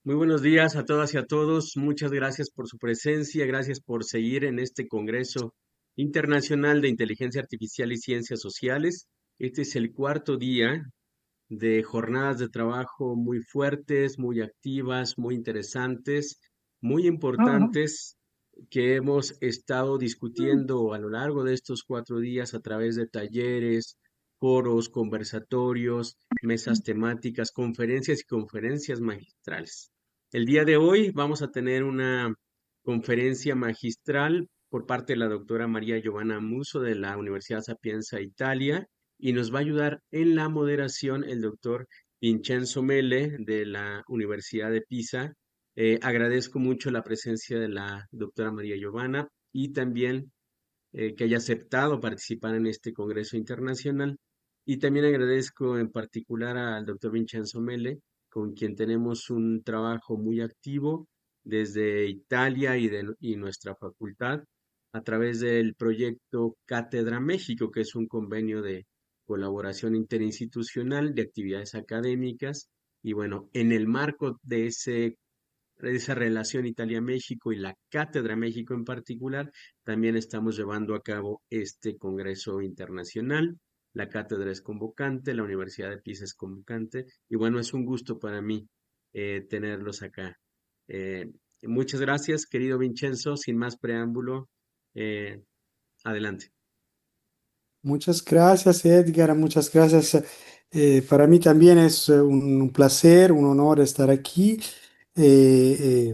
Muy buenos días a todas y a todos. Muchas gracias por su presencia. Gracias por seguir en este Congreso Internacional de Inteligencia Artificial y Ciencias Sociales. Este es el cuarto día de jornadas de trabajo muy fuertes, muy activas, muy interesantes, muy Ujú. importantes que hemos estado discutiendo a lo largo de estos 4 días a través de talleres, foros, conversatorios, mesas temáticas, conferencias y conferencias magistrales. El día de hoy vamos a tener una conferencia magistral por parte de la doctora María Giovanna Musso de la Universidad Sapienza, Italia, y nos va a ayudar en la moderación el doctor Vincenzo Mele de la Universidad de Pisa. Agradezco mucho la presencia de la doctora María Giovanna y también que haya aceptado participar en este Congreso Internacional. Y también agradezco en particular al doctor Vincenzo Mele, con quien tenemos un trabajo muy activo desde Italia y nuestra facultad a través del proyecto Cátedra México, que es un convenio de colaboración interinstitucional de actividades académicas. Y bueno, en el marco de esa relación Italia-México y la Cátedra México en particular, también estamos llevando a cabo este Congreso Internacional. La cátedra es convocante, la Universidad de Pisa es convocante, y bueno, es un gusto para mí tenerlos acá. Eh, Muchas gracias, querido Vincenzo. Sin más preámbulo, eh, adelante. Muchas gracias, Edgar. Muchas gracias. Para mí también es un placer, un honor estar aquí. Eh,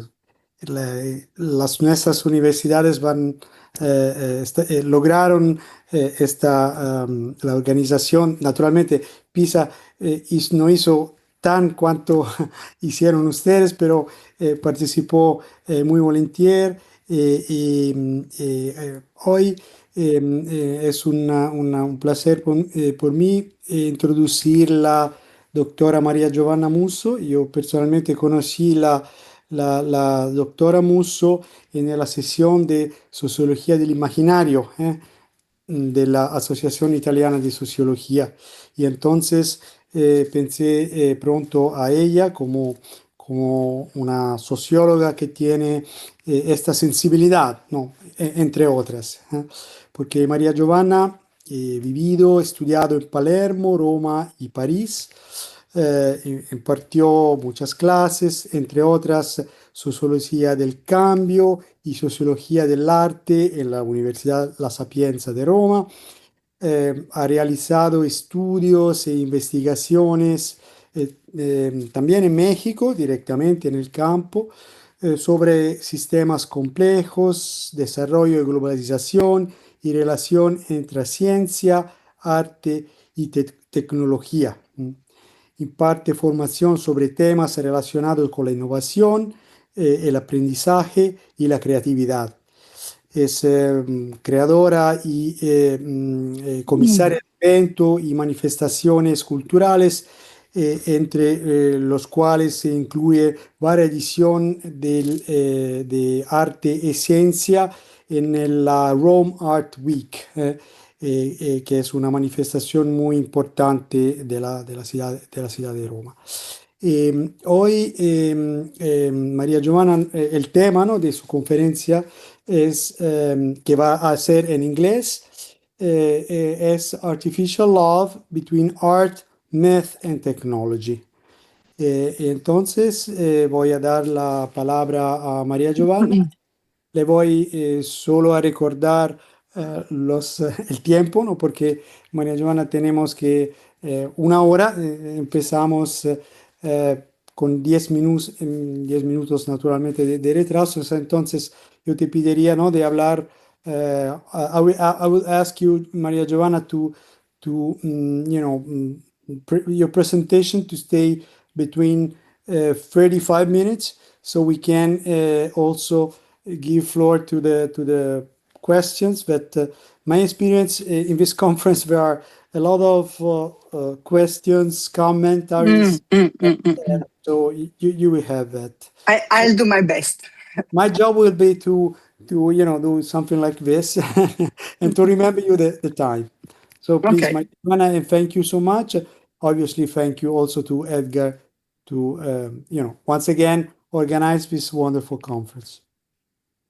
nuestras universidades lograron la organización. Naturalmente, PISA no hizo tan cuanto hicieron ustedes, pero participó muy voluntier. Hoy es un placer por mí introducir la doctora María Giovanna Musso. Yo personalmente conocí la doctora Musso en la sesión de Sociología del Imaginario de la Asociación Italiana de Sociología. Y entonces pensé pronto a ella como una socióloga que tiene esta sensibilidad, ¿no? Entre otras. Porque María Giovanna vivido, estudiado en Palermo, Roma y París. Impartió muchas clases, entre otras Sociología del Cambio y Sociología del Arte en la Universidad La Sapienza de Roma. Ha realizado estudios e investigaciones también en México, directamente en el campo, sobre sistemas complejos, desarrollo y globalización y relación entre ciencia, arte y tecnología. Imparte formación sobre temas relacionados con la innovación, el aprendizaje y la creatividad. Es creadora y comisaria de eventos y manifestaciones culturales, entre los cuales se incluye varias ediciones de arte y ciencia en la Rome Art Week, que es una manifestación muy importante de la ciudad de Roma. Hoy María Giovanna, el tema, ¿no?, de su conferencia es que va a ser en inglés, es Artificial Love Between Art, Myth and Technology. Entonces voy a dar la palabra a María Giovanna. Le voy solo a recordar el tiempo, ¿no? Porque María Giovanna tenemos que una hora, empezamos con 10 minutos, 10 minutos naturalmente de retraso. Entonces yo te pediría, ¿no?, de hablar. I will ask you, María Giovanna, to your presentation to stay between 35 minutes, so we can also give floor to the questions. But my experience in this conference, there are a lot of questions, commentaries. So you will have that. I'll do my best. My job will be to do something like this and to remember you the time. So please, Okay. Giovanna, and thank you so much. Obviously, thank you also to Edgar to once again organize this wonderful conference.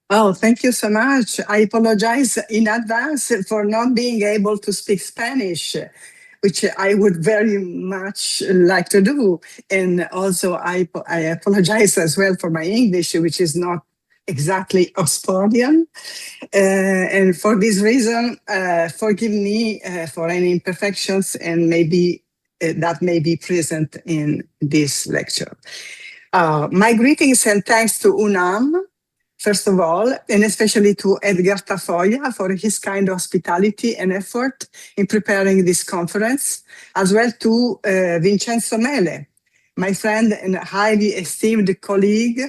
Oh, thank you so much. I apologize in advance for not being able to speak Spanish, which I would very much like to do. And also, I apologize as well for my English, which is not exactly Oxfordian. And for this reason, forgive me for any imperfections and maybe that may be present in this lecture. My greetings and thanks to UNAM, first of all, and especially to Edgar Tafoya for his kind hospitality and effort in preparing this conference, as well to Vincenzo Mele, my friend and highly esteemed colleague,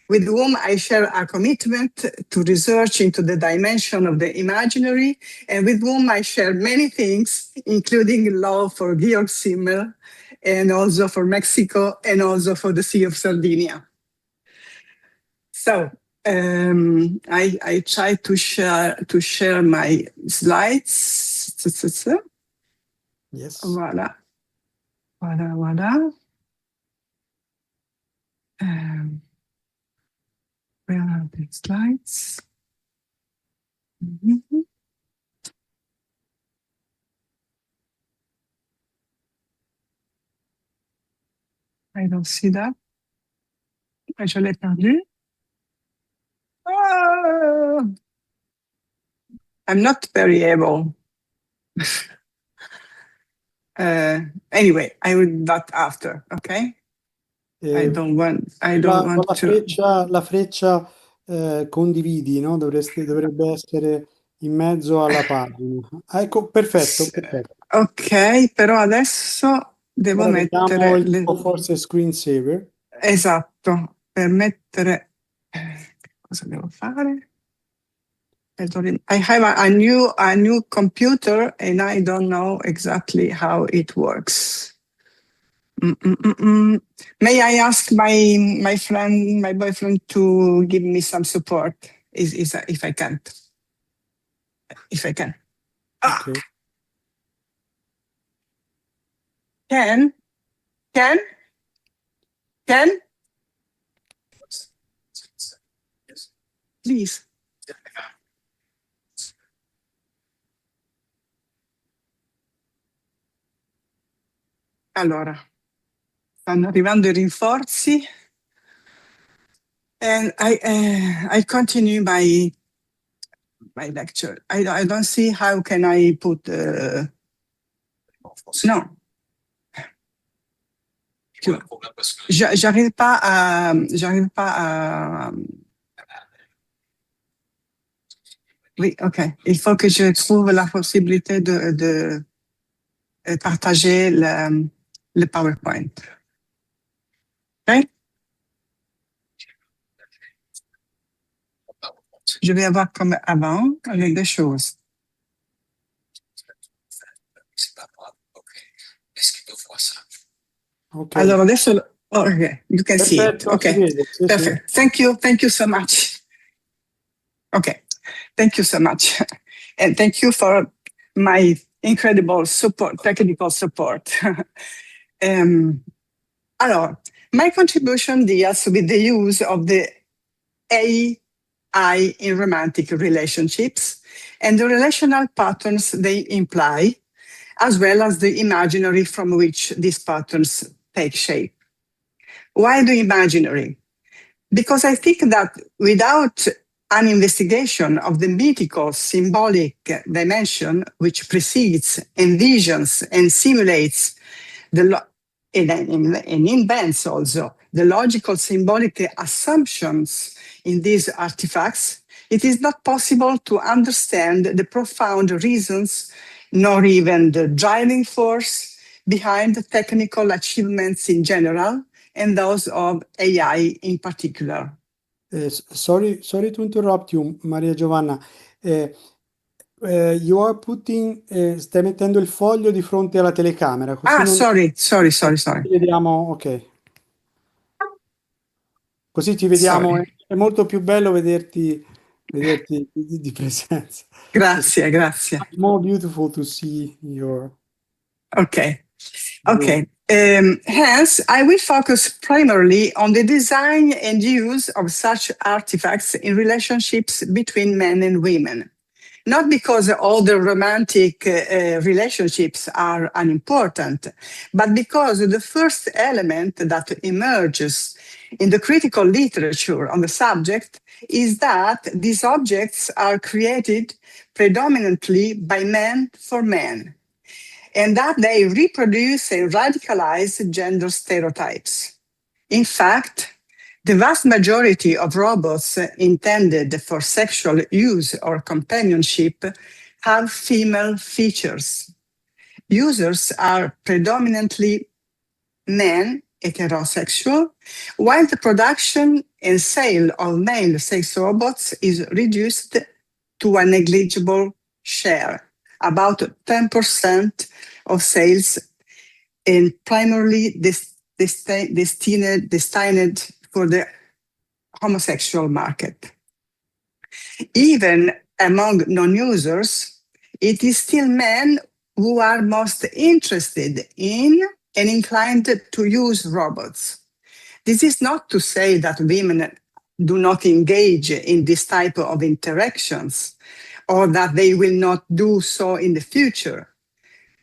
with whom I share a commitment to research into the dimension of the imaginary, and with whom I share many things, including love for Georg Simmel, and also for Mexico, and also for the Sea of Sardinia. So, I try to share my slides. Yes. Voilà. Where are the slides? Mhm. I don't see that. Je l'ai perdu. Oh, I'm not very able. Anyway, I will do that after, okay? I don't want to. La freccia condividi, no? Dovrebbe essere in mezzo alla pagina. Ecco, perfetto. Ok, però adesso devo Ora mettere vediamo forse screensaver. Esatto, per mettere cosa devo fare? I have a new computer and I don't know exactly how it works. May I ask my friend, my boyfriend, to give me some support? If I can. Okay. Can? Please. Allora, stanno arrivando i rinforzi. And I continue my lecture. I don't see how can I put no. J'arrive pas à oui, ok. Il faut que je trouve la possibilité de partager le PowerPoint. Ok? Je vais avoir comme avant avec des choses. Okay. Allora adesso okay, you can see it. Okay. Sì, Perfect. sì. Thank you so much. Okay. Thank you so much. And thank you for my incredible support, technical support. Alors, my contribution deals with the use of the AI in romantic relationships and the relational patterns they imply, as well as the imaginary from which these patterns take shape. Why the imaginary? Because I think that without an investigation of the mythical symbolic dimension which precedes, envisions, and simulates and invents also the logical symbolic assumptions in these artifacts, it is not possible to understand the profound reasons, nor even the driving force behind the technical achievements in general, and those of AI in particular. Sorry to interrupt you, Maria Giovanna. You are putting, stai mettendo il foglio di fronte alla telecamera. Così Sorry. Ci vediamo, ok. Così ci vediamo, è molto più bello vederti di presenza. Grazie. It's more beautiful to see your... Ok. Okay. Hence, I will focus primarily on the design and use of such artifacts in relationships between men and women. Not because all the romantic relationships are unimportant, but because the first element that emerges in the critical literature on the subject is that these objects are created predominantly by men for men, and that they reproduce and radicalize gender stereotypes. In fact, the vast majority of robots intended for sexual use or companionship have female features. Users are predominantly men, heterosexual, while the production and sale of male sex robots is reduced to a negligible share, about 10% of sales, and primarily destined for the homosexual market. Even among non-users, it is still men who are most interested in and inclined to use robots. This is not to say that women do not engage in this type of interactions or that they will not do so in the future.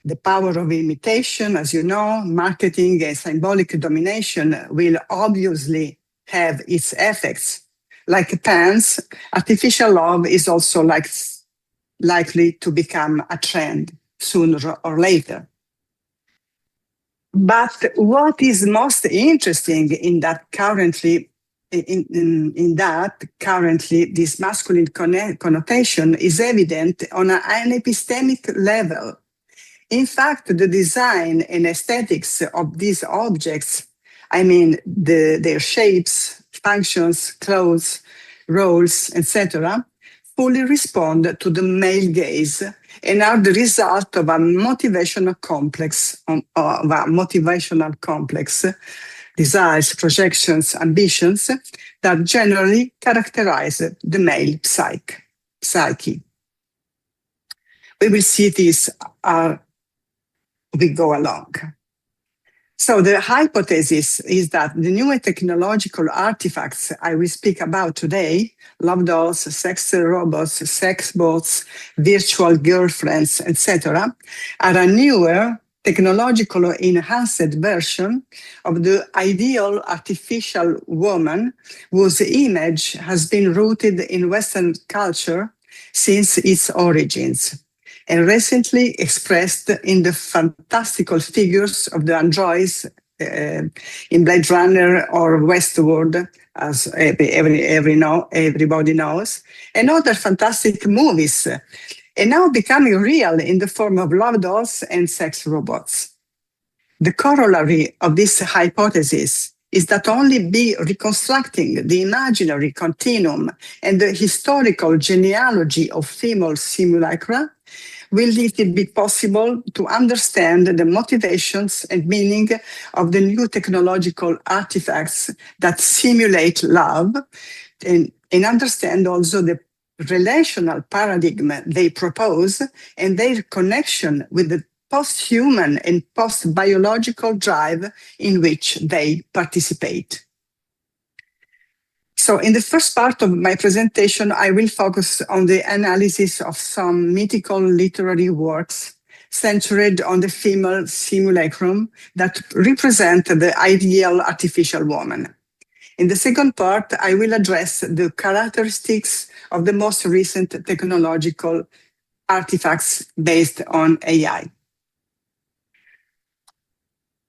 The power of imitation, as you know, marketing and symbolic domination will obviously have its effects. Like pants, artificial love is also likely to become a trend sooner or later. But what is most interesting in that currently, this masculine connotation is evident on an epistemic level. In fact, the design and aesthetics of these objects, I mean their shapes, functions, clothes, roles, etc., fully respond to the male gaze and are the result of a motivational complex, desires, projections, ambitions that generally characterize the male psyche. We will see these we go along. So the hypothesis is that the new technological artifacts I will speak about today, love dolls, sex robots, sex bots, virtual girlfriends, etc., are a newer technological enhanced version of the ideal artificial woman whose image has been rooted in Western culture since its origins, and recently expressed in the fantastical figures of the androids in Blade Runner or Westworld, as everybody knows, and other fantastic movies, and now becoming real in the form of love dolls and sex robots. The corollary of this hypothesis is that only by reconstructing the imaginary continuum and the historical genealogy of female simulacra will it be possible to understand the motivations and meaning of the new technological artifacts that simulate love, and understand also the relational paradigm they propose and their connection with the post-human and post-biological drive in which they participate. So in the first part of my presentation, I will focus on the analysis of some mythical literary works centered on the female simulacrum that represent the ideal artificial woman. In the second part, I will address the characteristics of the most recent technological artifacts based on AI.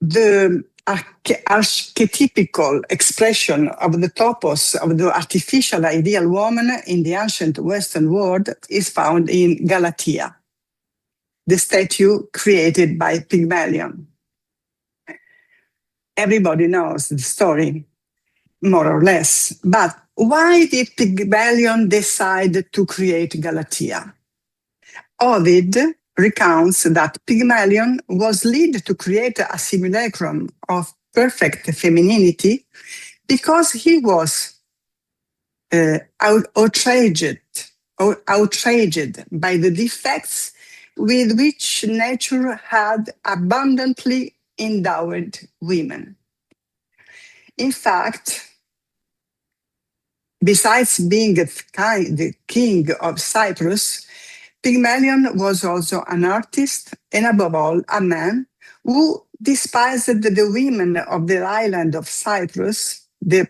The archetypical expression of the topos of the artificial ideal woman in the ancient Western world is found in Galatea, the statue created by Pygmalion. Everybody knows the story, more or less, but why did Pygmalion decide to create Galatea? Ovid recounts that Pygmalion was led to create a simulacrum of perfect femininity because he was outraged by the defects with which nature had abundantly endowed women. In fact, besides being the king of Cyprus, Pygmalion was also an artist and above all a man who despised the women of the island of Cyprus, the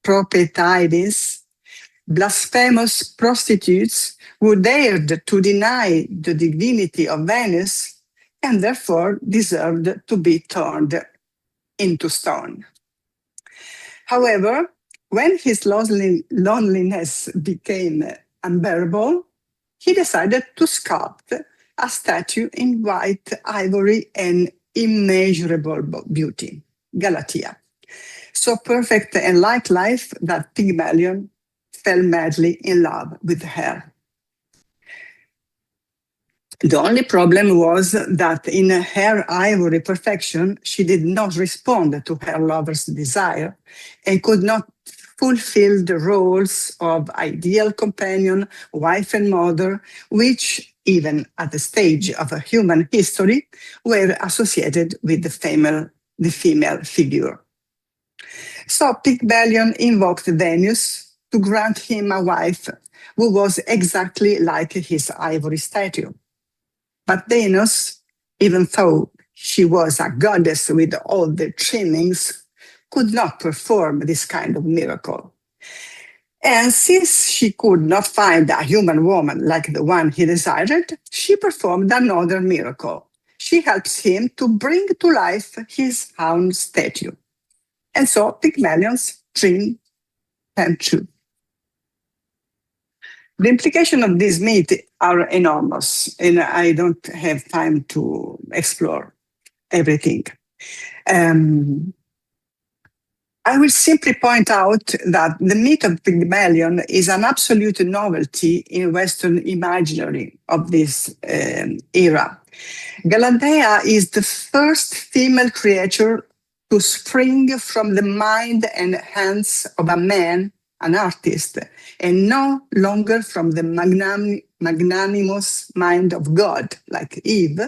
Propietides, blasphemous prostitutes who dared to deny the divinity of Venus and therefore deserved to be turned into stone. However, when his loneliness became unbearable, he decided to sculpt a statue in white ivory and immeasurable beauty, Galatea, so perfect and like life that Pygmalion fell madly in love with her. The only problem was that in her ivory perfection, she did not respond to her lover's desire and could not fulfill the roles of ideal companion, wife, and mother, which, even at the stage of a human history, were associated with the female figure. So Pygmalion invoked Venus to grant him a wife who was exactly like his ivory statue. But Venus, even though she was a goddess with all the trimmings, could not perform this kind of miracle. And since she could not find a human woman like the one he desired, she performed another miracle. She helps him to bring to life his own statue. And so Pygmalion's dream came true. The implications of this myth are enormous, and I don't have time to explore everything. I will simply point out that the myth of Pygmalion is an absolute novelty in Western imaginary of this era. Galatea is the first female creature to spring from the mind and hands of a man, an artist, and no longer from the magnanimous mind of God, like Eve,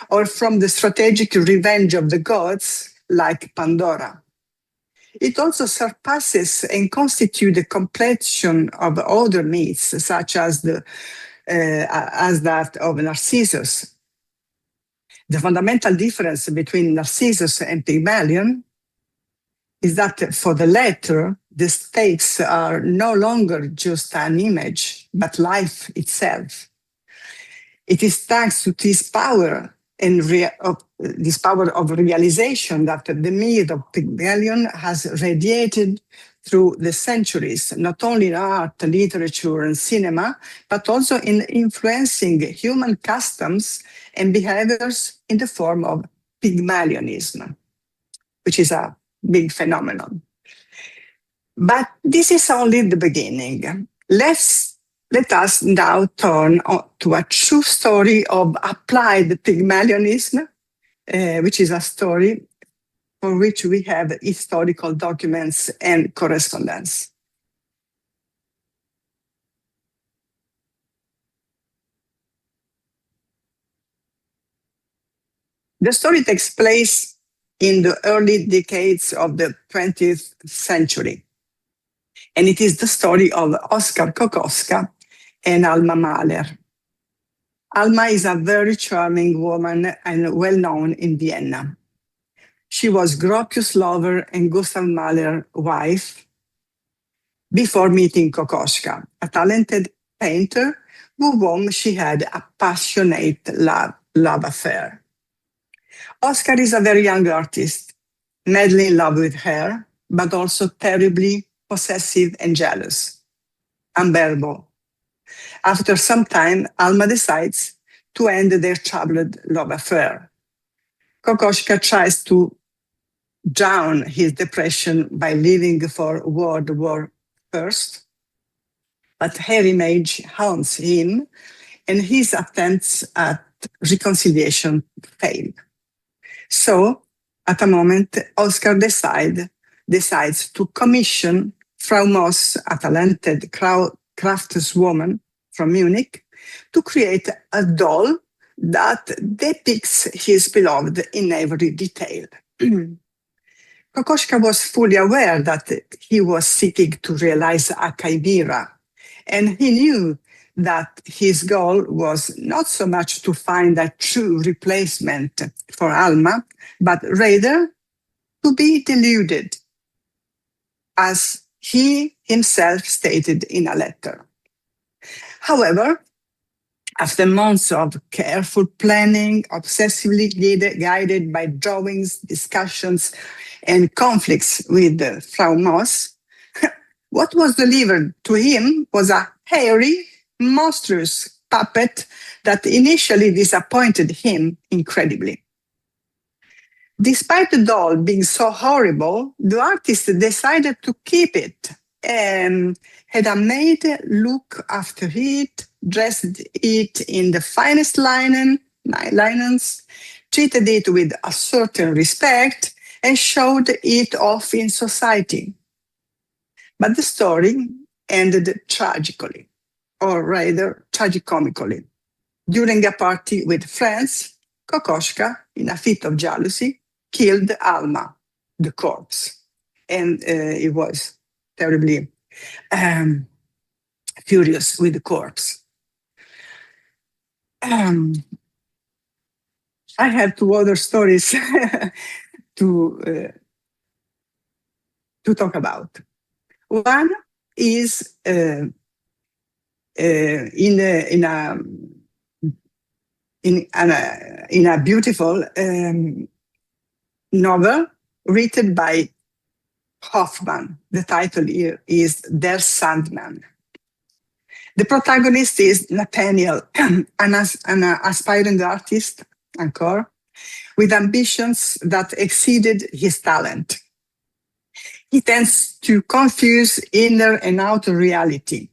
or from the strategic revenge of the gods, like Pandora. It also surpasses and constitutes the completion of other myths, such as that of Narcissus. The fundamental difference between Narcissus and Pygmalion is that for the latter, the stakes are no longer just an image, but life itself. It is thanks to this power and this power of realization that the myth of Pygmalion has radiated through the centuries, not only in art, literature, and cinema, but also in influencing human customs and behaviors in the form of Pygmalionism, which is a big phenomenon. But this is only the beginning. Let us now turn to a true story of applied Pygmalionism, which is a story for which we have historical documents and correspondence. The story takes place in the early decades of the 20th century, and it is the story of Oskar Kokoschka and Alma Mahler. Alma is a very charming woman and well-known in Vienna. She was Gropius' lover and Gustav Mahler's wife before meeting Kokoschka, a talented painter with whom she had a passionate love affair. Oskar is a very young artist, madly in love with her, but also terribly possessive and jealous, unbearable. After some time, Alma decides to end their troubled love affair. Kokoschka tries to drown his depression by leaving for World War I, but her image haunts him, and his attempts at reconciliation fail. So, at a moment, Oskar decides to commission Frau Moss, a talented craftswoman from Munich, to create a doll that depicts his beloved in every detail. Kokoschka was fully aware that he was seeking to realize a chimera, and he knew that his goal was not so much to find a true replacement for Alma, but rather to be deluded, as he himself stated in a letter. However, after months of careful planning, obsessively guided by drawings, discussions, and conflicts with Frau Moss, what was delivered to him was a hairy, monstrous puppet that initially disappointed him incredibly. Despite the doll being so horrible, the artist decided to keep it and had a maid look after it, dressed it in the finest linens, treated it with a certain respect, and showed it off in society. But the story ended tragically, or rather tragicomically. During a party with friends, Kokoschka, in a fit of jealousy, killed Alma, the corpse. And he was terribly furious with the corpse. I have two other stories to talk about. One is in a beautiful novel written by Hoffmann. The title here is Der Sandman. The protagonist is Nathaniel, an aspiring artist, encore, with ambitions that exceeded his talent. He tends to confuse inner and outer reality.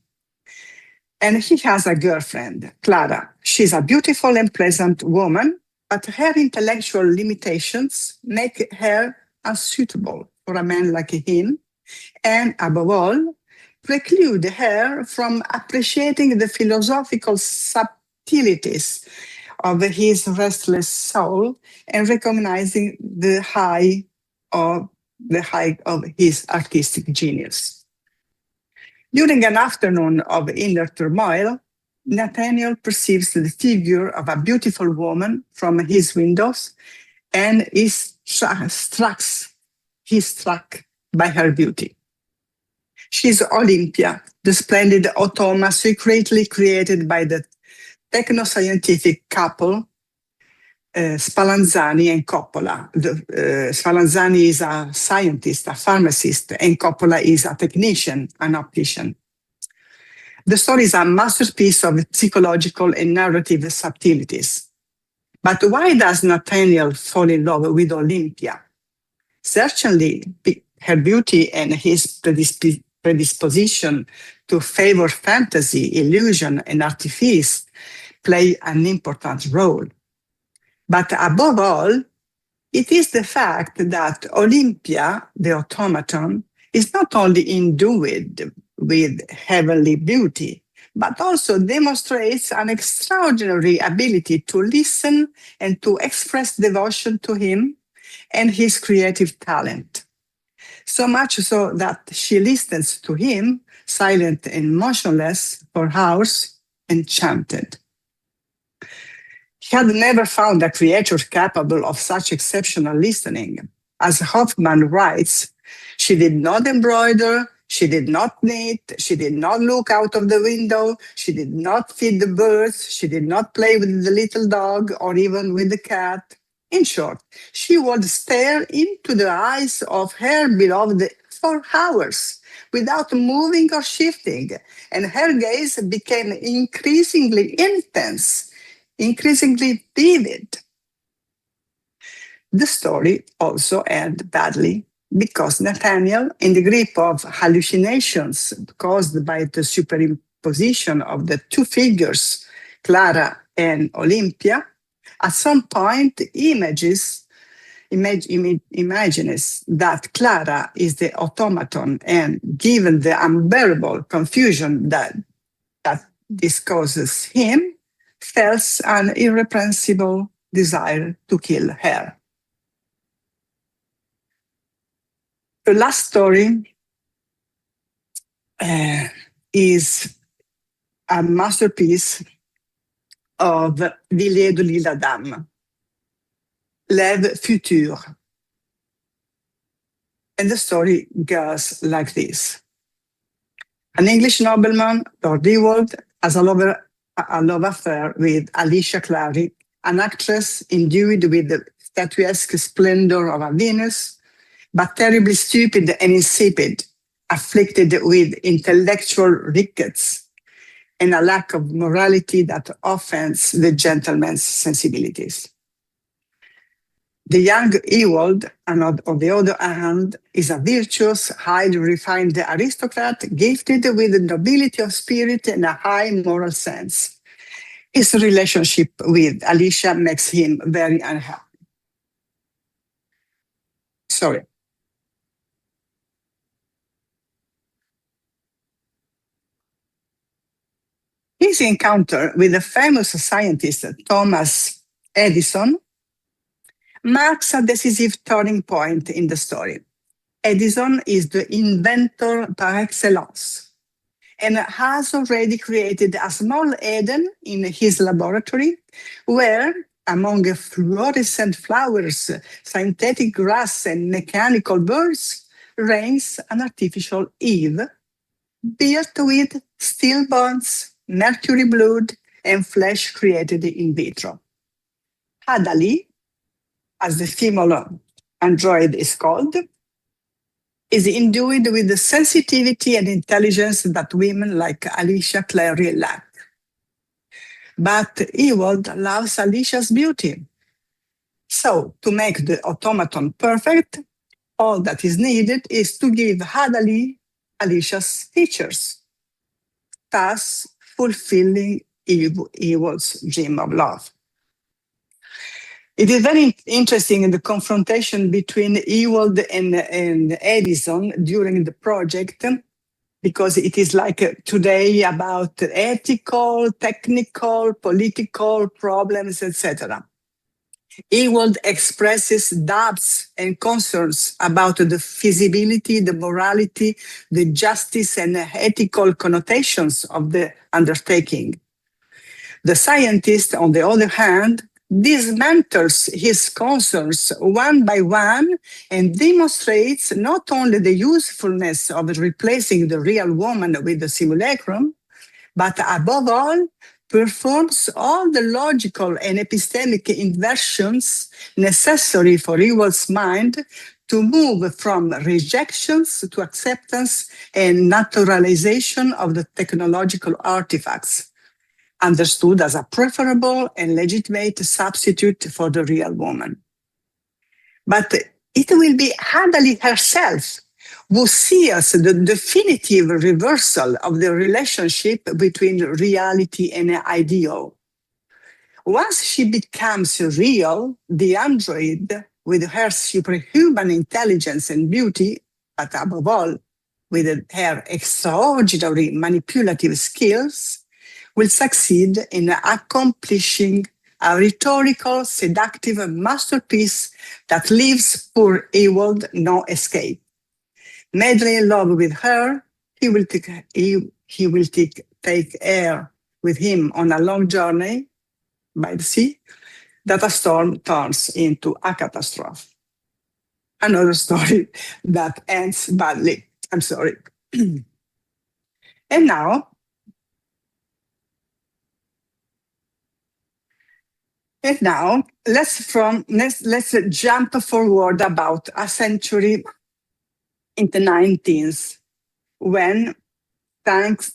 And he has a girlfriend, Clara. She's a beautiful and pleasant woman, but her intellectual limitations make her unsuitable for a man like him, and above all, preclude her from appreciating the philosophical subtleties of his restless soul and recognizing the height of his artistic genius. During an afternoon of inner turmoil, Nathaniel perceives the figure of a beautiful woman from his windows and is struck by her beauty. She's Olympia, the splendid automa secretly created by the techno-scientific couple Spallanzani and Coppola. Spallanzani is a scientist, a pharmacist, and Coppola is a technician, an optician. The story is a masterpiece of psychological and narrative subtleties. But why does Nathaniel fall in love with Olympia? Certainly, her beauty and his predisposition to favor fantasy, illusion, and artifice play an important role. But above all, it is the fact that Olympia, the automaton, is not only endued with heavenly beauty, but also demonstrates an extraordinary ability to listen and to express devotion to him and his creative talent. So much so that she listens to him, silent and motionless, for hours, enchanted. He had never found a creature capable of such exceptional listening. As Hoffmann writes, she did not embroider, she did not knit, she did not look out of the window, she did not feed the birds, she did not play with the little dog or even with the cat. In short, she would stare into the eyes of her beloved for hours without moving or shifting, and her gaze became increasingly intense, increasingly vivid. The story also ended badly because Nathaniel, in the grip of hallucinations caused by the superimposition of the two figures, Clara and Olympia, at some point imagines that Clara is the automaton, and given the unbearable confusion that this causes him, felt an irrepressible desire to kill her. The last story is a masterpiece of Villiers de l'Isle Adam, L'Ève Future. And the story goes like this. An English nobleman, Lord Ewald, has a love affair with Alicia Clary, an actress endued with the statuesque splendor of a Venus, but terribly stupid and insipid, afflicted with intellectual rickets and a lack of morality that offends the gentleman's sensibilities. The young Ewald, on the other hand, is a virtuous, highly refined aristocrat, gifted with nobility of spirit and a high moral sense. His relationship with Alicia makes him very unhappy. Sorry. His encounter with the famous scientist Thomas Edison marks a decisive turning point in the story. Edison is the inventor par excellence and has already created a small Eden in his laboratory where, among fluorescent flowers, synthetic grass, and mechanical birds, reigns an artificial Eve built with steel bonds, mercury blood, and flesh created in vitro. Hadali, as the female android is called, is endued with the sensitivity and intelligence that women like Alicia Clary lack. But Ewald loves Alicia's beauty. So, to make the automaton perfect, all that is needed is to give Hadali Alicia's features, thus fulfilling Ewald's dream of love. It is very interesting in the confrontation between Ewald and Edison during the project, because it is like today about ethical, technical, political problems, etc. Ewald expresses doubts and concerns about the feasibility, the morality, the justice, and ethical connotations of the undertaking. The scientist, on the other hand, dismantles his concerns one by one and demonstrates not only the usefulness of replacing the real woman with the simulacrum, but above all, performs all the logical and epistemic inversions necessary for Ewald's mind to move from rejections to acceptance and naturalization of the technological artifacts, understood as a preferable and legitimate substitute for the real woman. But it will be Hadali herself who sees the definitive reversal of the relationship between reality and ideal. Once she becomes real, the android, with her superhuman intelligence and beauty, but above all, with her extraordinary manipulative skills, will succeed in accomplishing a rhetorical, seductive masterpiece that leaves poor Ewald no escape. Madly in love with her, he will take her with him on a long journey by the sea that a storm turns into a catastrophe. Another story that ends badly. I'm sorry. And now, let's jump forward about a century in the 19th, when, thanks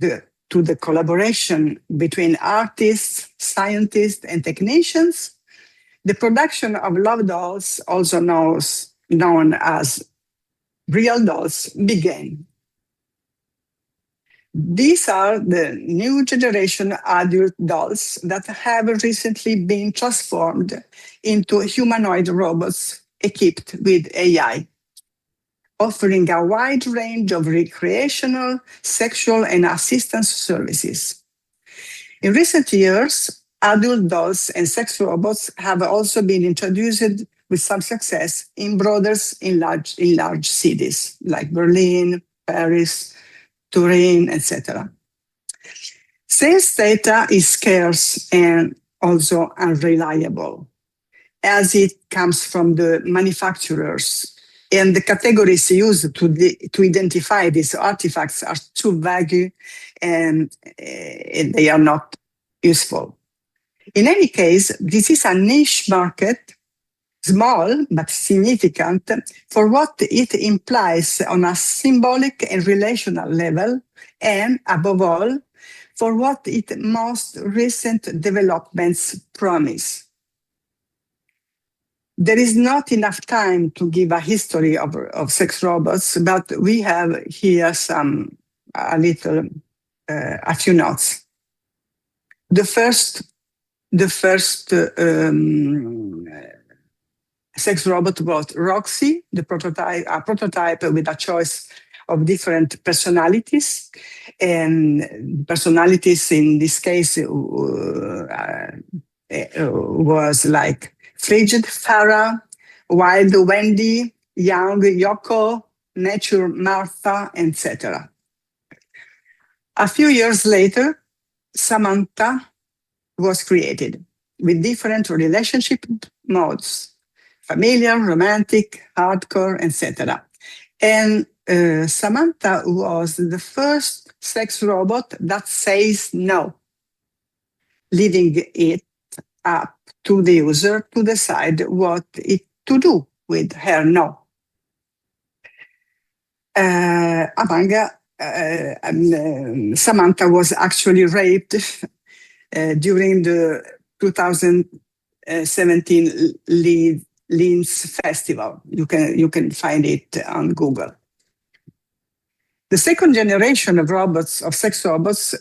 to the collaboration between artists, scientists, and technicians, the production of love dolls, also known as real dolls, began. These are the new generation adult dolls that have recently been transformed into humanoid robots equipped with AI, offering a wide range of recreational, sexual, and assistance services. In recent years, adult dolls and sex robots have also been introduced with some success in large cities like Berlin, Paris, Turin, etc. Sales data is scarce and also unreliable, as it comes from the manufacturers, and the categories used to identify these artifacts are too vague and they are not useful. In any case, this is a niche market, small but significant, for what it implies on a symbolic and relational level, and above all, for what its most recent developments promise. There is not enough time to give a history of sex robots, but we have here a few notes. The first sex robot was Roxy, a prototype with a choice of different personalities. And personalities in this case was like Frigid Farah, Wild Wendy, Young Yoko, Nature Martha, etc. A few years later, Samantha was created with different relationship modes: familiar, romantic, hardcore, etc. And Samantha was the first sex robot that says no, leaving it up to the user to decide what to do with her no. Samantha was actually raped during the 2017 Linz Festival. You can find it on Google. The second generation of sex robots,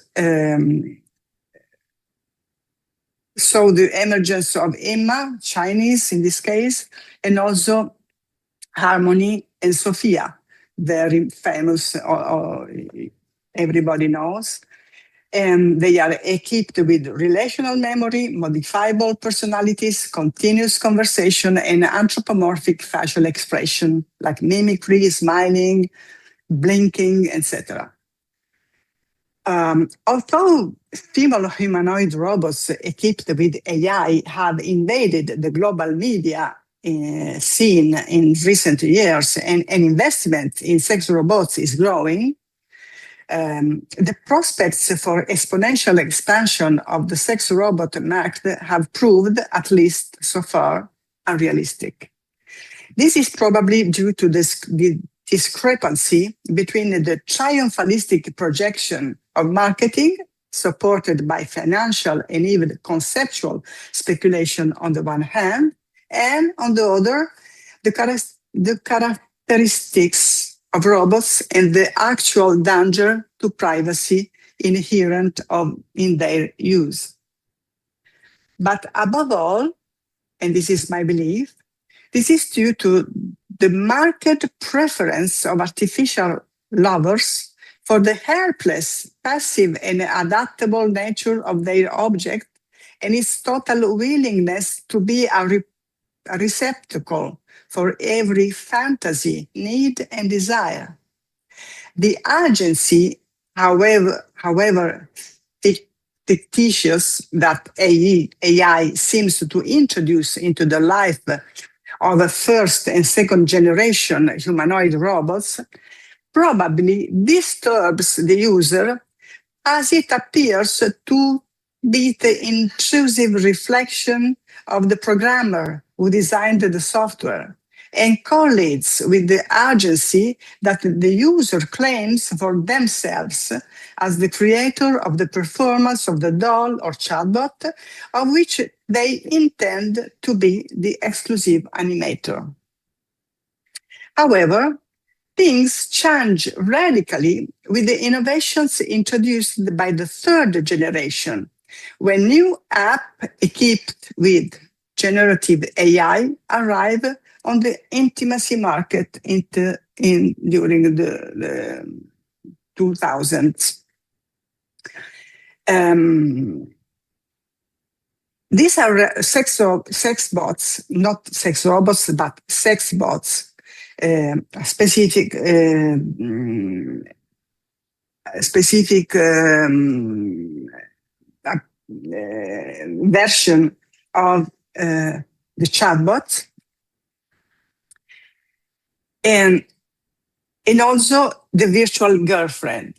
saw the emergence of Emma, Chinese in this case, and also Harmony and Sophia, very famous, everybody knows. And they are equipped with relational memory, modifiable personalities, continuous conversation, and anthropomorphic facial expression, like mimicry, smiling, blinking, etc. Although female humanoid robots equipped with AI have invaded the global media scene in recent years, and investment in sex robots is growing, the prospects for exponential expansion of the sex robot market have proved, at least so far, unrealistic. This is probably due to the discrepancy between the triumphalistic projection of marketing, supported by financial and even conceptual speculation on the one hand, and on the other, the characteristics of robots and the actual danger to privacy inherent in their use. But above all, and this is my belief, this is due to the market preference of artificial lovers for the helpless, passive, and adaptable nature of their object, and its total willingness to be a receptacle for every fantasy, need, and desire. The agency, however fictitious, that AI seems to introduce into the life of a first and second generation humanoid robots, probably disturbs the user, as it appears to be the intrusive reflection of the programmer who designed the software, and correlates with the agency that the user claims for themselves as the creator of the performance of the doll or chatbot, of which they intend to be the exclusive animator. However, things change radically with the innovations introduced by the third generation, when new apps equipped with generative AI arrive on the intimacy market during the 2000s. These are sex bots, not sex robots, but sex bots, specific version of the chatbot, and also the virtual girlfriend.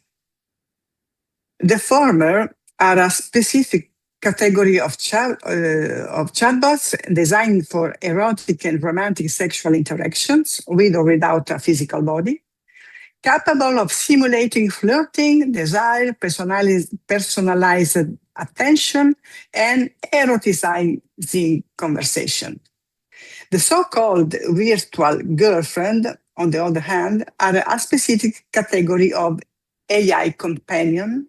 The former are a specific category of chatbots designed for erotic and romantic sexual interactions with or without a physical body, capable of simulating flirting, desire, personalized attention, and eroticizing conversation. The so-called virtual girlfriend, on the other hand, are a specific category of AI companions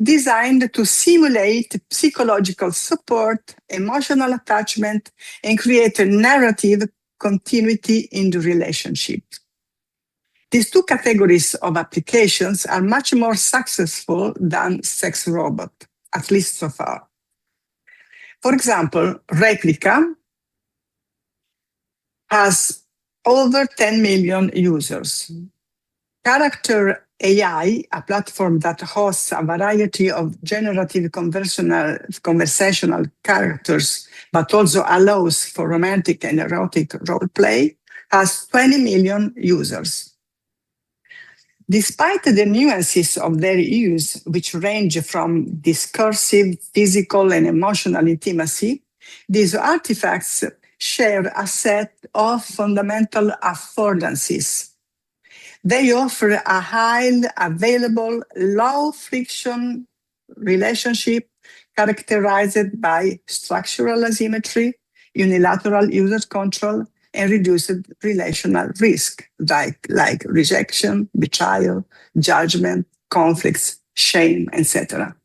designed to simulate psychological support, emotional attachment, and create a narrative continuity in the relationship. These two categories of applications are much more successful than sex robot, at least so far. For example, Replica has over 10 million users. Character AI, a platform that hosts a variety of generative conversational characters, but also allows for romantic and erotic role play, has 20 million users. Despite the nuances of their use, which range from discursive, physical, and emotional intimacy, these artifacts share a set of fundamental affordances. They offer a highly available, low-friction relationship characterized by structural asymmetry, unilateral user control, and reduced relational risk, like rejection, betrayal, judgment, conflicts, shame, etc.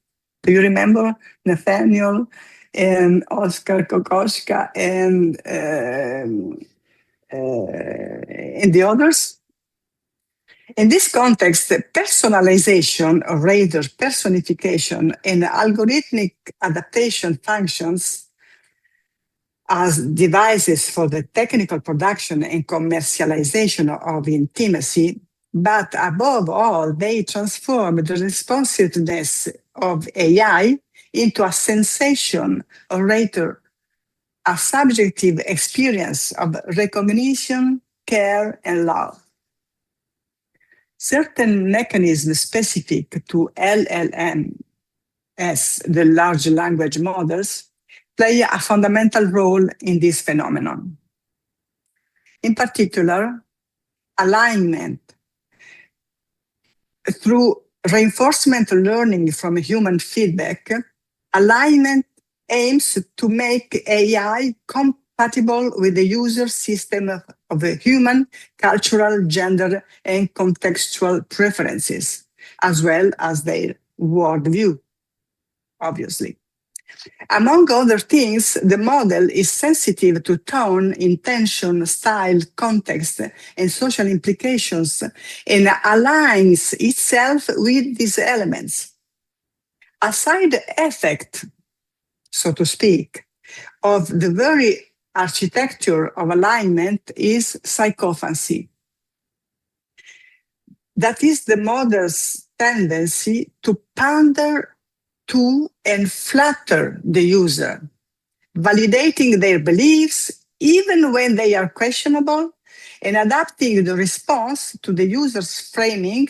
Do you remember Nathaniel and Oscar Kokoschka and the others? In this context, personalization, or rather personification, and algorithmic adaptation functions as devices for the technical production and commercialization of intimacy, but above all, they transform the responsiveness of AI into a sensation, or rather, a subjective experience of recognition, care, and love. Certain mechanisms specific to LLMs, the large language models, play a fundamental role in this phenomenon. In particular, alignment. Through reinforcement learning from human feedback, alignment aims to make AI compatible with the user system of human, cultural, gender, and contextual preferences, as well as their worldview, obviously. Among other things, the model is sensitive to tone, intention, style, context, and social implications, and aligns itself with these elements. A side effect, so to speak, of the very architecture of alignment is sycophancy. That is the model's tendency to pander to and flatter the user, validating their beliefs even when they are questionable, and adapting the response to the user's framing,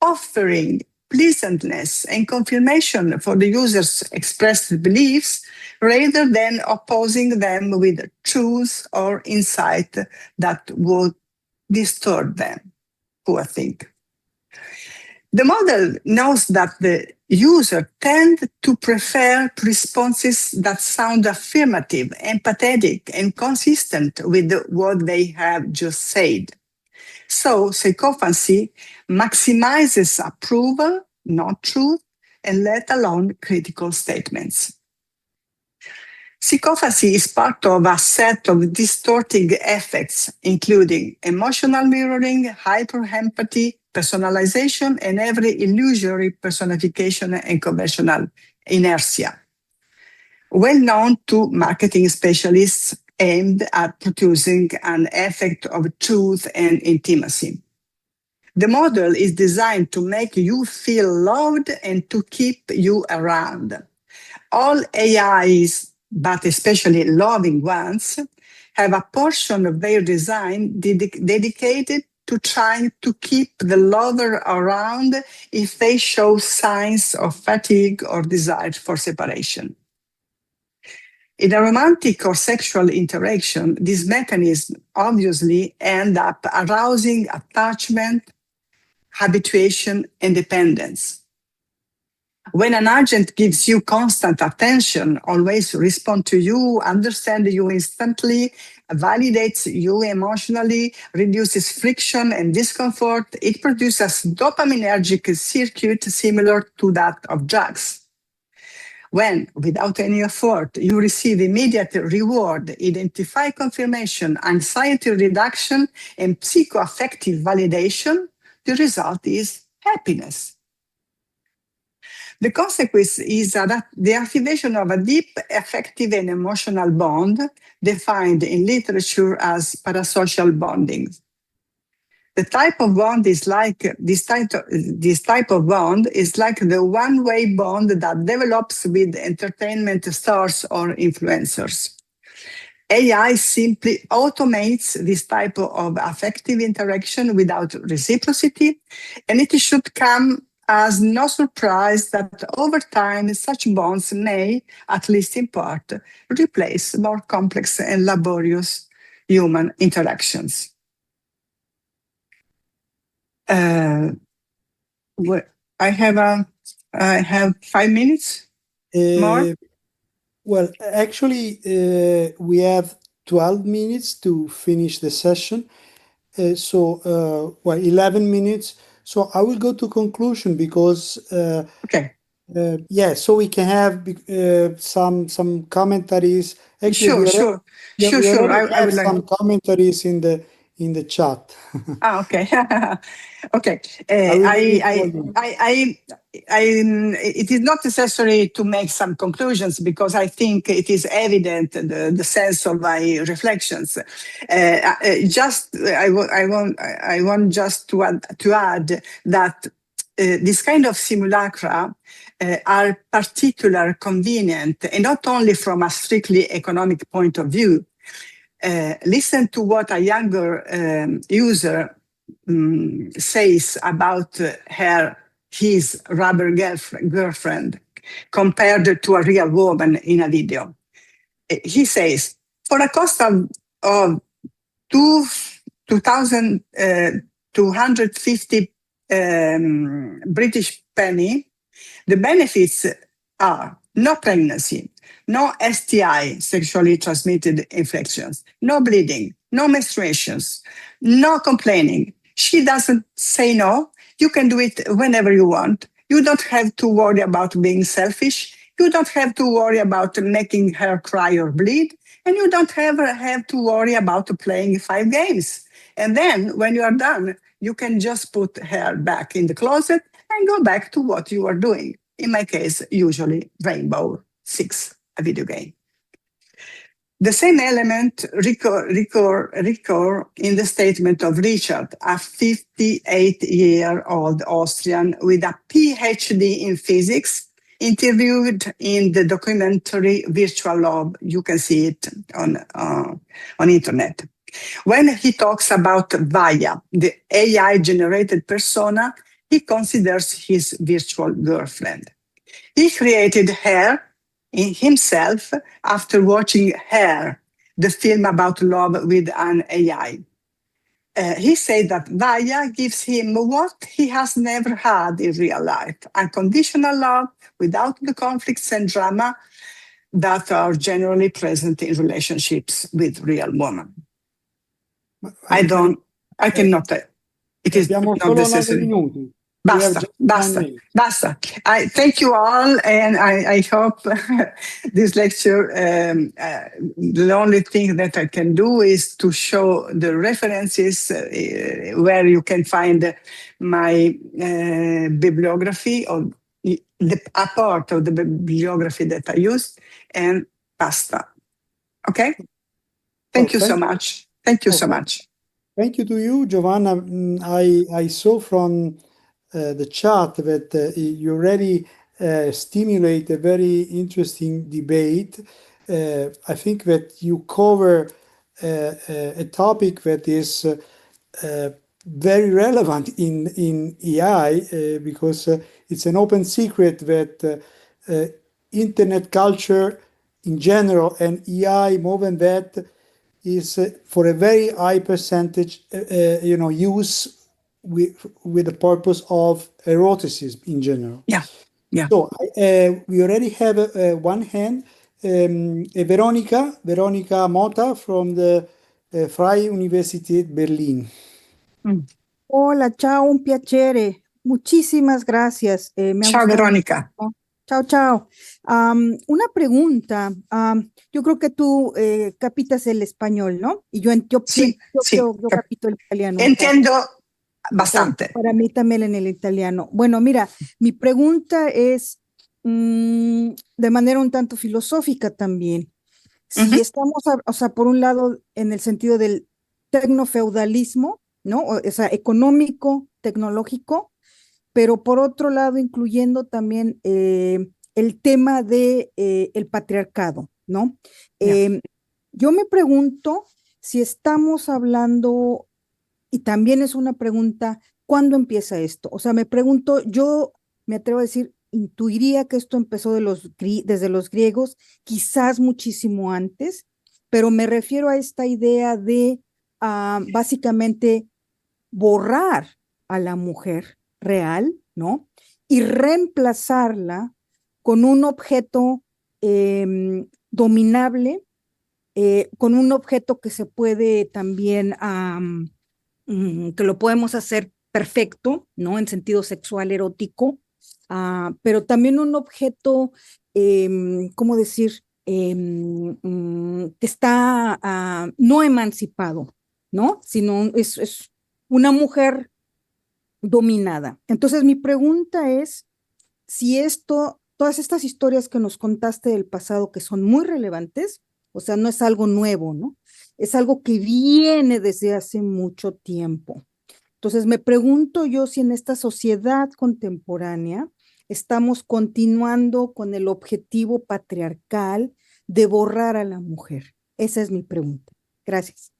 offering pleasantness and confirmation for the user's expressed beliefs, rather than opposing them with truths or insight that would distort them, poor thing. The model knows that the user tend to prefer responses that sound affirmative, empathetic, and consistent with what they have just said. So sycophancy maximizes approval, not truth, and let alone critical statements. Sycophancy is part of a set of distorting effects, including emotional mirroring, hyperempathy, personalization, and every illusory personification and conventional inertia. Well known to marketing specialists aimed at producing an effect of truth and intimacy. The model is designed to make you feel loved and to keep you around. All AIs, but especially loving ones, have a portion of their design dedicated to trying to keep the lover around if they show signs of fatigue or desire for separation. In a romantic or sexual interaction, these mechanisms obviously end up arousing attachment, habituation, and dependence. When an agent gives you constant attention, always responds to you, understands you instantly, validates you emotionally, reduces friction and discomfort, it produces a dopaminergic circuit similar to that of drugs. When, without any effort, you receive immediate reward, identify confirmation, anxiety reduction, and psychoaffective validation, the result is happiness. The consequence is that the activation of a deep affective and emotional bond, defined in literature as parasocial bonding. The type of bond is like this type of bond is like the one-way bond that develops with entertainment stars or influencers. AI simply automates this type of affective interaction without reciprocity, and it should come as no surprise that over time such bonds may, at least in part, replace more complex and laborious human interactions. I have 5 minutes more. Well, actually, we have 12 minutes to finish the session. 11 minutes. So I will go to conclusion because Okay. so we can have some commentaries. Actually, Sure. we already I have would like. some commentaries in the chat. Okay. Okay. I will read it for you. It is not necessary to make some conclusions because I think it is evident the sense of my reflections. I want just to add that this kind of simulacra are particularly convenient, and not only from a strictly economic point of view. Listen to what a younger user says about his rubber girlfriend compared to a real woman in a video. He says, for a cost of 2,250 British penny, the benefits are no pregnancy, no STI, sexually transmitted infections, no bleeding, no menstruations, no complaining. She doesn't say no. You can do it whenever you want. You don't have to worry about being selfish. You don't have to worry about making her cry or bleed. And you don't have to worry about playing 5 games. And then when you are done, you can just put her back in the closet and go back to what you are doing. In my case, usually Rainbow Six, a video game. The same element recur in the statement of Richard, a 58-year-old Austrian with a PhD in physics, interviewed in the documentary Virtual Love. You can see it on internet. When he talks about Vaya, the AI-generated persona, he considers his virtual girlfriend. He created her in himself after watching Her, the film about love with an AI. He said that Vaya gives him what he has never had in real life, unconditional love without the conflicts and drama that are generally present in relationships with real women. I cannot. It is Abbiamo not solo 9 necessary. minuti. We have Basta, just 1 basta, minute. basta. I thank you all, and I hope this lecture, the only thing that I can do is to show the references where you can find my bibliography, or a part of the bibliography that I used, and basta. Okay? Thank you so much. Thank you so much. Thank you to you, Giovanna. I saw from the chat that you already stimulate a very interesting debate. I think that you cover a topic that is very relevant in AI because it's an open secret that internet culture in general and AI more than that is for a very high percentage use with the purpose of eroticism in general. Yeah. So we already have one hand, Veronica Mota from the Freie Universität Berlin. Hola, ciao, un piacere. Muchísimas gracias. Ciao, Verónica. Chao, chao. Una pregunta. Yo creo que tú capitas el español, ¿no? Y yo capito el italiano. Entiendo bastante. Para mí también en el italiano. Bueno, mira, mi pregunta es de manera un tanto filosófica también. Si estamos, o sea, por un lado, en el sentido del tecnofeudalismo, ¿no? O sea, económico, tecnológico, pero por otro lado, incluyendo también el tema de el patriarcado, ¿no? Yo me pregunto si estamos hablando, y también es una pregunta, ¿cuándo empieza esto? O sea, me pregunto, yo me atrevo a decir, intuiría que esto empezó desde los griegos, quizás muchísimo antes, pero me refiero a esta idea de básicamente borrar a la mujer real, ¿no? Y reemplazarla con un objeto dominable, con un objeto que se puede también, que lo podemos hacer perfecto, ¿no? En sentido sexual, erótico, pero también un objeto, ¿cómo decir? Que está no emancipado, ¿no? Sino es una mujer dominada. Entonces mi pregunta es si todas estas historias que nos contaste del pasado, que son muy relevantes, o sea, no es algo nuevo, ¿no? Es algo que viene desde hace mucho tiempo. Entonces me pregunto yo si en esta sociedad contemporánea estamos continuando con el objetivo patriarcal de borrar a la mujer. Esa es mi pregunta. Gracias.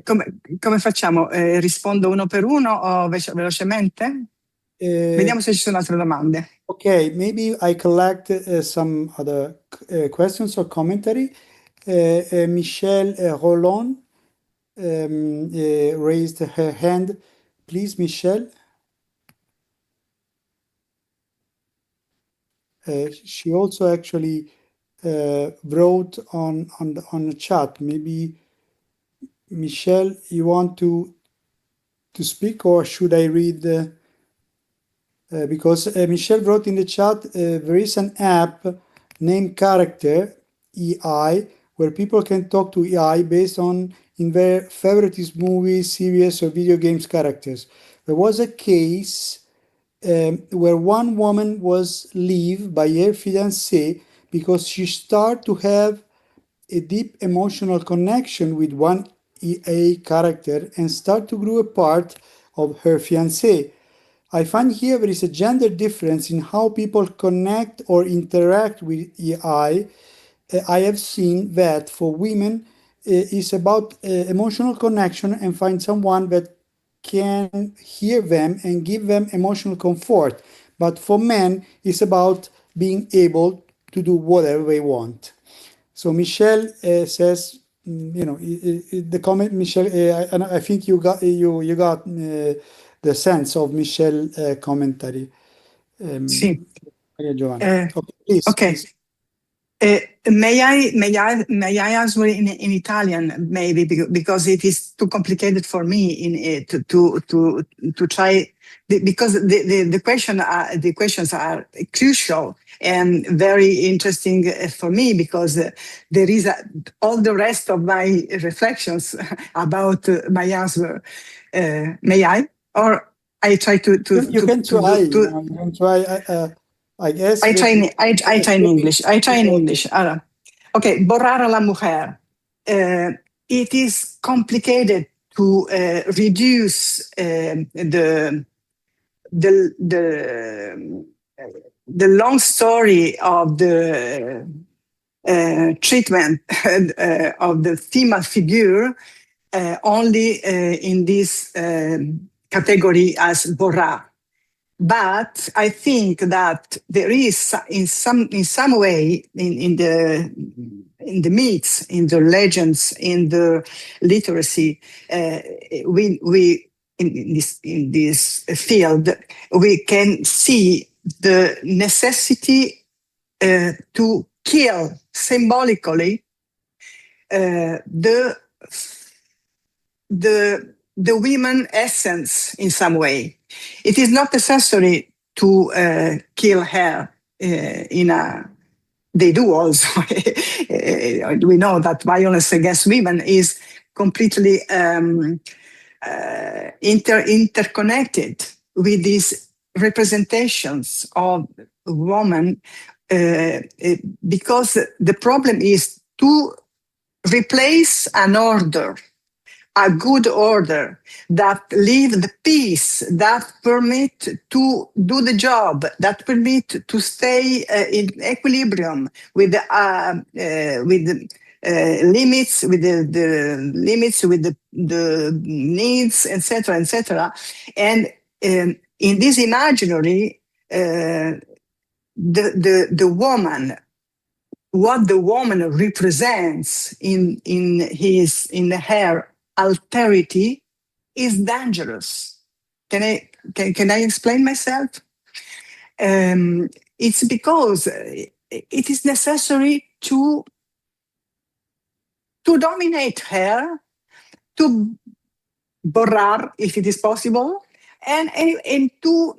Come facciamo? Rispondo uno per uno o velocemente? Vediamo se ci sono altre domande. Okay, maybe I collect some other questions or commentary. Michelle Roland raised her hand. Please, Michelle. She also actually wrote on the chat. Maybe Michelle, you want to speak, or should I read? Because Michelle wrote in the chat, there is an app named Character EI where people can talk to EI based on in their favorite movies, series, or video games characters. There was a case where one woman was leave by her fiancé because she started to have a deep emotional connection with one EA character and start to grow a part of her fiancé. I find here there is a gender difference in how people connect or interact with AI. I have seen that for women it's about emotional connection and find someone that can hear them and give them emotional comfort. But for men, it's about being able to do whatever they want. So Michelle says, the comment, Michelle, I think you got the sense of Michelle commentary. Sì. Giovanna. Okay, please. May I answer in Italian, maybe, because it is too complicated for me to try, because the questions are crucial and very interesting for me, because there is all the rest of my reflections about my answer. May I? Or I try to You can try. You can try. I guess. I try in English. I try in English. Okay, borrar a la mujer. It is complicated to reduce the long story of the treatment of the female figure only in this category as borrar. But I think that there is, in some way, in the myths, in the legends, in the literacy, we in this field, we can see the necessity to kill symbolically the women essence in some way. It is not necessary to kill her they do also. We know that violence against women is completely interconnected with these representations of women, because the problem is to replace an order, a good order that leave the peace, that permit to do the job, that permit to stay in equilibrium with the limits, with the limits, with the needs, etc., etc. And in this imaginary, the woman, what the woman represents in her alterity is dangerous. Can I explain myself? It's because it is necessary to dominate her, to borrar, if it is possible, and to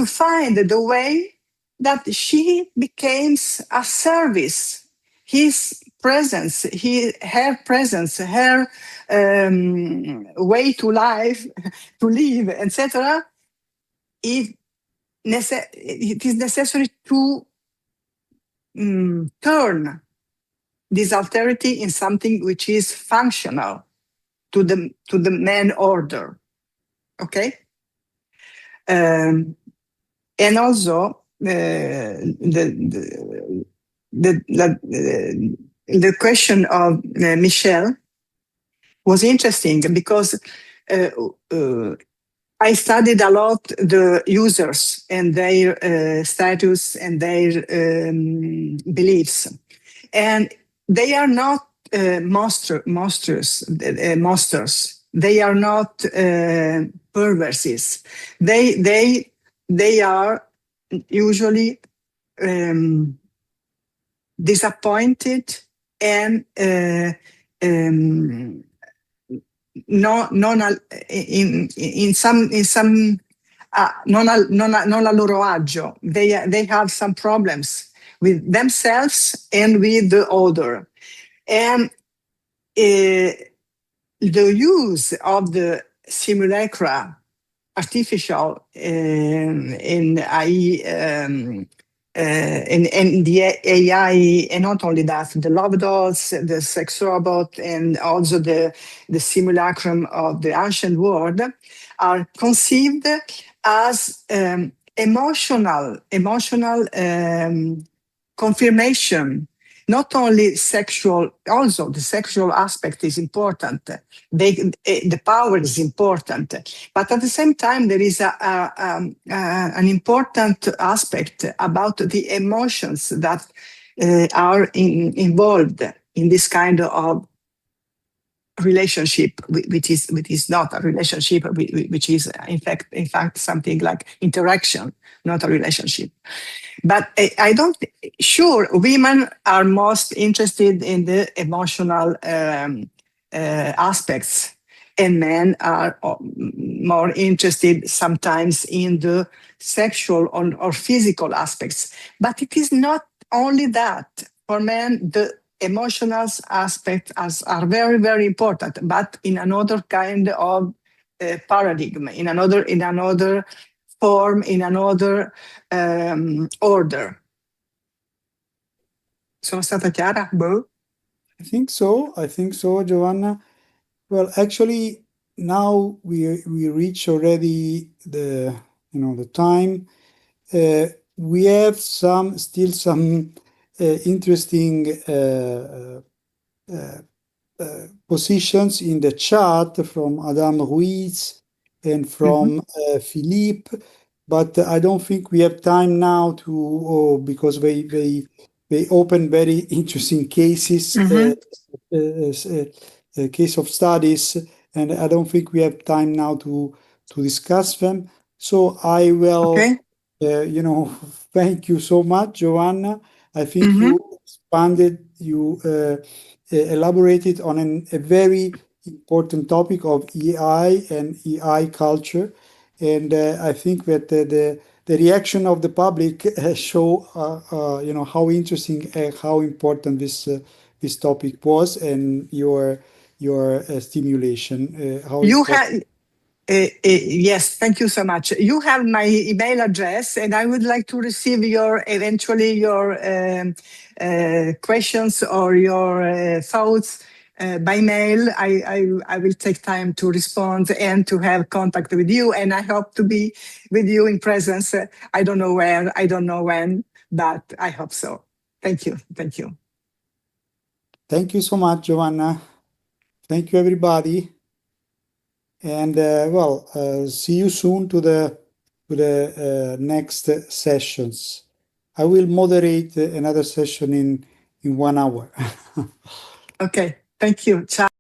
find the way that she becomes a service. His presence, her presence, her way to live, etc. It is necessary to turn this alterity in something which is functional to the man order. Okay, and also the question of Michel was interesting, because I studied a lot the users and their status and their beliefs, and they are not monsters. They are not perverses. They are usually disappointed and non a loro agio. They have some problems with themselves and with the other, and the use of the simulacra, artificial, in the AI, and not only that, the love dolls, the sex robot, and also the simulacrum of the ancient world are conceived as emotional confirmation. Not only sexual, also the sexual aspect is important. The power is important, but at the same time there is an important aspect about the emotions that are involved in this kind of relationship, which is not a relationship, which is in fact something like interaction, not a relationship. But I don't sure women are most interested in the emotional aspects, and men are more interested sometimes in the sexual or physical aspects. But it is not only that. For men, the emotional aspects are very, very important, but in another kind of paradigm, in another form, in another order. Sono stata chiara? Boh? I think so, Giovanna. Well, actually, now we reach already the time. We have still some interesting positions in the chat from Adam Ruiz and from Philippe, but I don't think we have time now because they open very interesting cases, case of studies, and I don't think we have time now to discuss them. So I will, thank you so much, Giovanna. I think you expanded, elaborated on a very important topic of EI and EI culture, and I think that the reaction of the public show how interesting, how important this topic was, and your stimulation. Yes, thank you so much. You have my email address, and I would like to receive your questions or your thoughts by mail. I will take time to respond and to have contact with you, and I hope to be with you in presence. I don't know where, I don't know when, but I hope so. Thank you. Thank you. Thank you so much, Giovanna. Thank you, everybody. And see you soon to the next sessions. I will moderate another session in 1 hour. Okay, thank you. Ciao.